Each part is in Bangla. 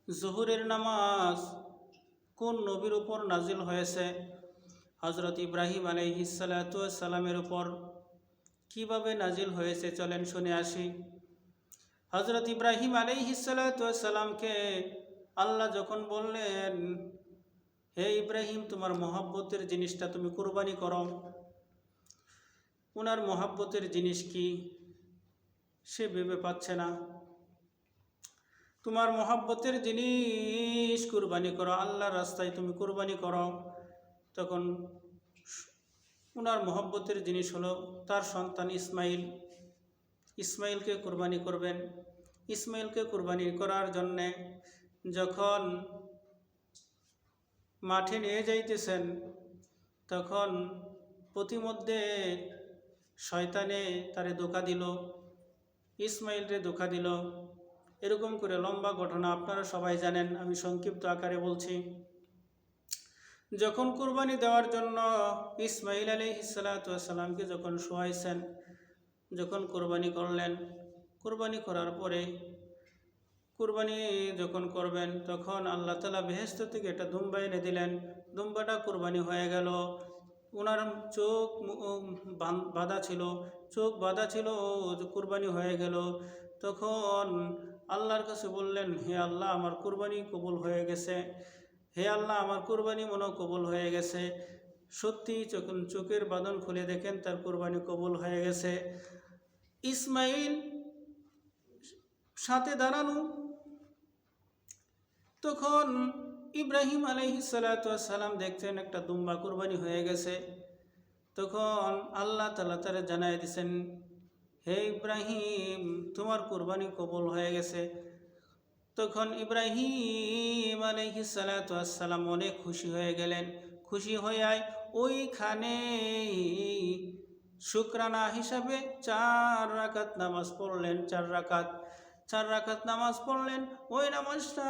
জোহরের নামাজ কোন নবীর উপর নাজিল হয়েছে? হযরত ইব্রাহিম আলাইহিস সালাতু ওয়াস সালামের উপর। কিভাবে নাজিল হয়েছে চলেন শুনে আসি। হযরত ইব্রাহিম আলাইহিস সালাতু ওয়াস সালামকে আল্লাহ যখন বললেন, হে ইব্রাহিম, তোমার মহব্বতের জিনিসটা তুমি কুরবানি করো। ওনার মহব্বতের জিনিস কি সে ভেবে পাচ্ছে না। তোমার মহব্বতের জিনিস কুরবানি করো, আল্লাহর রাস্তায় তুমি কুরবানি করো। তখন ওনার মহব্বতের জিনিস হলো তার সন্তান ইসমাইল। ইসমাইলকে কুরবানি করবেন। ইসমাইলকে কুরবানি করার জন্যে যখন মাঠে নিয়ে যাইতেছেন, তখন প্রতিমধ্যে শয়তানে তারে ধোঁকা দিল, ইসমাইলরে ধোঁকা দিল। এরকম করে লম্বা ঘটনা আপনারা সবাই জানেন, আমি সংক্ষিপ্ত আকারে বলছি। যখন কুরবানি দেওয়ার জন্য ইসমাইল আলাইহিস সালাতু ওয়াস সালামকে যখন শোয়াইছেন, যখন কুরবানি করলেন, কুরবানি করার পরে কুরবানি যখন করবেন, তখন আল্লাহ তাআলা বেহেশত থেকে একটা দুম্বা এনে দিলেন। দুম্বাটা কুরবানি হয়ে গেল। ওনার চোখ বাঁধা ছিল, চোখ বাঁধা ছিল, কুরবানি হয়ে গেল। তখন আল্লাহর কাছে বললেন, হে আল্লাহ, আমার কুরবানি কবুল হয়ে গেছে। হে আল্লাহ, আমার কুরবানি মনে কবুল হয়ে গেছে। সত্যি যখন চোখের বাঁধন খুলে দেখেন তার কুরবানি কবুল হয়ে গেছে। ইসমাইল সাথে দাঁড়ানো। তখন ইব্রাহিম আলাইহিস সালাতু ওয়াস সালাম দেখছেন একটা দুম্বা কুরবানি হয়ে গেছে। তখন আল্লাহ তাআলা তারে জানাই দিয়েছেন, হে ইব্রাহিম, তোমার কুরবানি কবুল হয়ে গেছে। তখন ইব্রাহিম আলাইহিস সালাতু ওয়াস সালাম অনেক খুশি হয়ে গেলেন। খুশি হয়ে ওইখানে শুকরানা হিসাবে 4 রাকাত নামাজ পড়লেন। 4 রাকাত নামাজ পড়লেন। ওই নামাজটা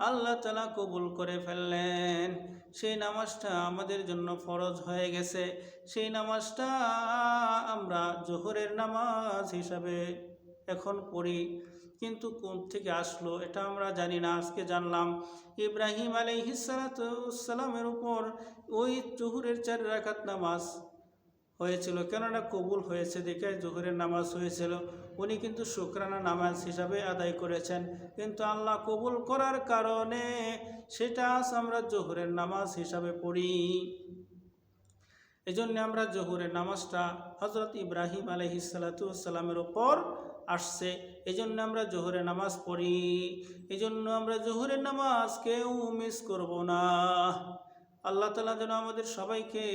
আল্লাহ তাআলা কবুল করে ফেললেন। সেই নামাজটা আমাদের জন্য ফরজ হয়ে গেছে। সেই নামাজটা আমরা জোহরের নামাজ হিসাবে এখন পড়ি, কিন্তু কোন থেকে আসলো এটা আমরা জানি না। আজকে জানলাম ইব্রাহিম আলাইহিস সালাতু ওয়াস সালামের উপর ওই জোহরের 4 রাকাত নামাজ হয়েছিল। কেননা কবুল হয়েছে দেখে জোহরের নামাজ হয়েছিল। উনি কিন্তু শুকরানা নামাজ হিসাবে আদায় করেছেন, কিন্তু আল্লাহ কবুল করার কারণে সেটা আজ আমরা জোহরের নামাজ হিসাবে পড়ি। এজন্য আমরা জোহরের নামাজটা হযরত ইব্রাহিম আলাইহিস সালাতু ওয়াস সালামের উপর আসছে, এজন্য আমরা জোহরের নামাজ পড়ি। এজন্য আমরা জোহরের নামাজ কেউ মিস করব না। আল্লাহ তাআলা যেন আমাদের সবাইকে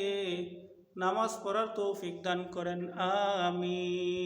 নামাজ পড়ার তৌফিক দান করেন। আমিন।